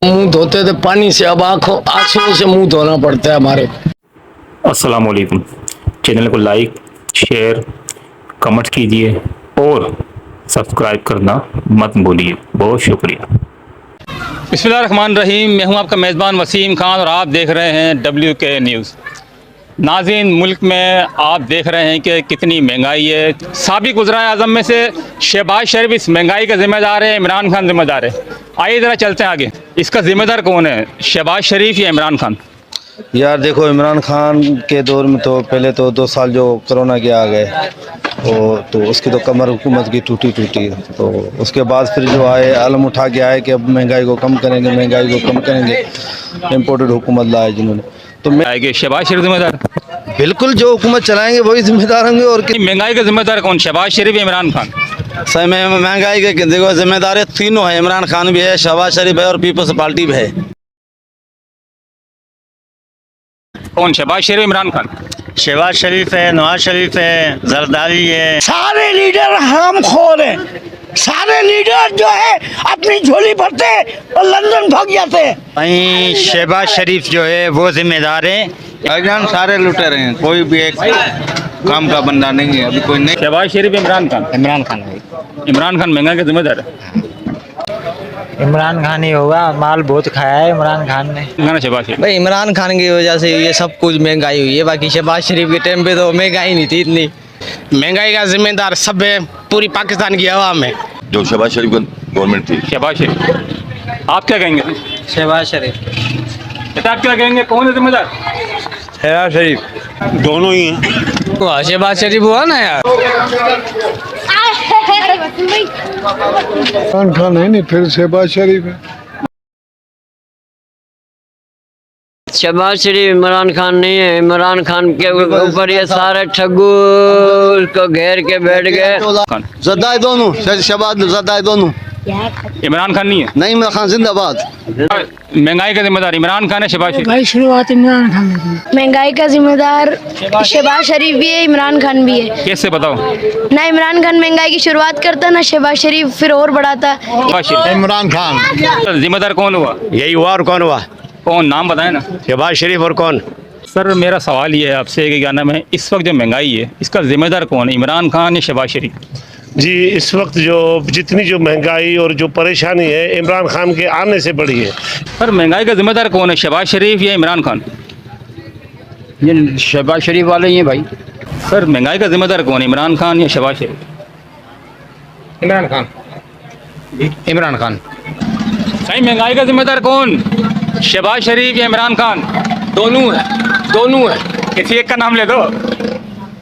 मुंह धोते थे पानी से, अब आंसुओं से मुंह धोना पड़ता है हमारे। अस्सलाम वालेकुम। चैनल को लाइक, शेयर, कमेंट कीजिए और सब्सक्राइब करना मत भूलिए। बहुत शुक्रिया। बिस्मिल्लाहिर्रहमानिर्रहीम। मैं हूं आपका मेज़बान वसीम खान और आप देख रहे हैं WK न्यूज़। नाज़रीन, मुल्क में आप देख रहे हैं कि कितनी महंगाई है। साबिक़ वज़राए आज़म में से शहबाज शरीफ इस महंगाई का ज़िम्मेदार है, इमरान खान ज़िम्मेदार है। आइए ज़रा चलते हैं आगे। इसका ज़िम्मेदार कौन है, शहबाज शरीफ या इमरान खान? यार देखो, इमरान खान के दौर में तो पहले तो 2 साल जो कोरोना के आ गए तो उसकी तो कमर हुकूमत की टूटी तो उसके बाद फिर जो आए आलम उठा के आए कि अब महंगाई को कम करेंगे। इम्पोर्टेड हुकूमत लाए जिन्होंने, तो आएंगे शहबाज शरीफ ज़िम्मेदार? बिल्कुल जो हुकूमत चलाएंगे वही जिम्मेदार होंगे। और महंगाई का ज़िम्मेदार कौन, शहबाज शरीफ या इमरान खान? सही में महंगाई के देखो जिम्मेदार तीनों है, इमरान खान भी है, शहबाज शरीफ है और पीपल्स पार्टी भी है। कौन, शहबाज शरीफ, इमरान खान? शहबाज शरीफ है, नवाज शरीफ है, जरदारी है। सारे लीडर हरामखोर हैं। सारे लीडर जो है अपनी झोली भरते और लंदन भाग जाते हैं। वहीं शहबाज शरीफ जो है वो जिम्मेदार है। भाईजान सारे लुटेरे हैं, कोई भी एक काम का बंदा नहीं है अभी, कोई नहीं। शहबाज शरीफ, इमरान खान? इमरान खान है। इमरान खान महंगाई का ज़िम्मेदार है। इमरान खान ही होगा, माल बहुत खाया है इमरान खान ने। शहबाज शरीफ? भाई इमरान खान की वजह से ये सब कुछ महंगाई हुई है, बाकी शहबाज शरीफ के टाइम पे तो महंगाई नहीं थी इतनी। महंगाई का जिम्मेदार सब है, पूरी पाकिस्तान की हवा में। जो शहबाज शरीफ का गवर्नमेंट थी। शहबाज शरीफ। आप क्या कहेंगे? शहबाज शरीफ। बेटा आप क्या कहेंगे, कौन है जिम्मेदार? शहबाज शरीफ। दोनों ही हैं। शहबाज शरीफ हुआ ना यार। इमरान खान है नहीं, फिर शहबाज शरीफ है। शहबाज शरीफ, इमरान खान नहीं है। इमरान खान के ऊपर ये सारे ठग्गू को घेर के बैठ गए। जदाई दोनों, शहबाज जदाई दोनों। इमरान खान नहीं है? नहीं, इमरान खान जिंदाबाद। महंगाई का जिम्मेदार इमरान खान है, शहबाज शरीफ? भाई शुरुआत इमरान खान ने की। महंगाई का जिम्मेदार शहबाज शरीफ भी है, इमरान खान भी है। कैसे बताओ? ना इमरान खान महंगाई की शुरुआत करता, ना शहबाज शरीफ फिर और बढ़ाता। इमरान खान। जिम्मेदार कौन हुआ? यही हुआ। और कौन हुआ? कौन, नाम बताए ना। शहबाज शरीफ और कौन? सर मेरा सवाल ये है आपसे कि क्या नाम है, इस वक्त जो महंगाई है इसका जिम्मेदार कौन है, इमरान खान या शहबाज शरीफ? जी, इस वक्त जो जितनी जो महंगाई और जो परेशानी है इमरान खान के आने से बढ़ी है। सर महंगाई का जिम्मेदार कौन है, शहबाज शरीफ या इमरान खान? ये शहबाज शरीफ वाले ही हैं भाई। सर महंगाई का जिम्मेदार कौन है, इमरान खान या शहबाज शरीफ? इमरान खान। इमरान खान। सही, महंगाई का जिम्मेदार कौन, शहबाज शरीफ या इमरान खान? दोनों है। किसी एक का नाम ले दो।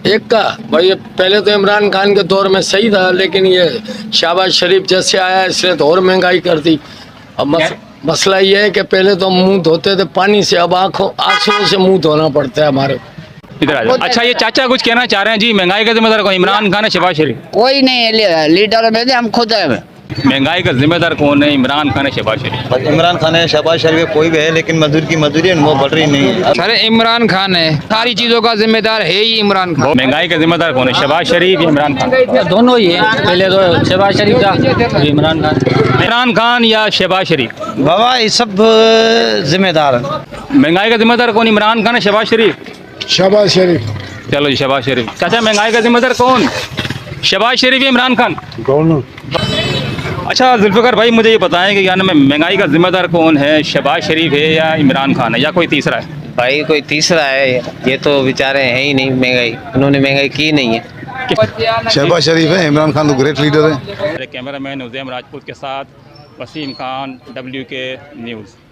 एक का भाई, पहले तो इमरान खान के दौर में सही था, लेकिन ये शहबाज शरीफ जैसे आया इसने तो और महंगाई कर दी। अब मसला ये है कि पहले तो मुंह धोते थे पानी से, अब आंसुओं से मुंह धोना पड़ता है हमारे। इधर आ जाओ। अच्छा, ये चाचा कुछ कहना चाह रहे हैं जी, महंगाई का जिम्मेदार कौन, इमरान खान या शहबाज शरीफ? कोई नहीं है लीडर में, हम खुद है। महंगाई का जिम्मेदार कौन है, इमरान खान या शहबाज शरीफ? इमरान खान है, शहबाज शरीफ कोई भी है, लेकिन मजदूर की मजदूरी वो बढ़ रही नहीं है। अरे इमरान खान है, सारी चीजों का जिम्मेदार है ही इमरान खान। महंगाई का जिम्मेदार कौन है, शहबाज शरीफ या इमरान खान? दोनों ही है, पहले तो शहबाज शरीफ था, इमरान खान। इमरान खान या शहबाज शरीफ? बाबा ये सब जिम्मेदार है। महंगाई का जिम्मेदार कौन, इमरान खान या शहबाज शरीफ? शहबाज शरीफ। चलो जी, शहबाज शरीफ। चाचा महंगाई का जिम्मेदार कौन, शहबाज शरीफ या इमरान खान? दोनों। अच्छा जुल्फ़िकार भाई, मुझे ये बताएं कि क्या नाम है, महंगाई का जिम्मेदार कौन है, शहबाज शरीफ है या इमरान खान है, या कोई तीसरा है? भाई कोई तीसरा है, ये तो बेचारे हैं ही नहीं, महंगाई उन्होंने महंगाई की नहीं है। शहबाज शरीफ है, इमरान खान तो ग्रेट लीडर है। कैमरामैन उज़ैम राजपूत के साथ वसीम खान, WK न्यूज़।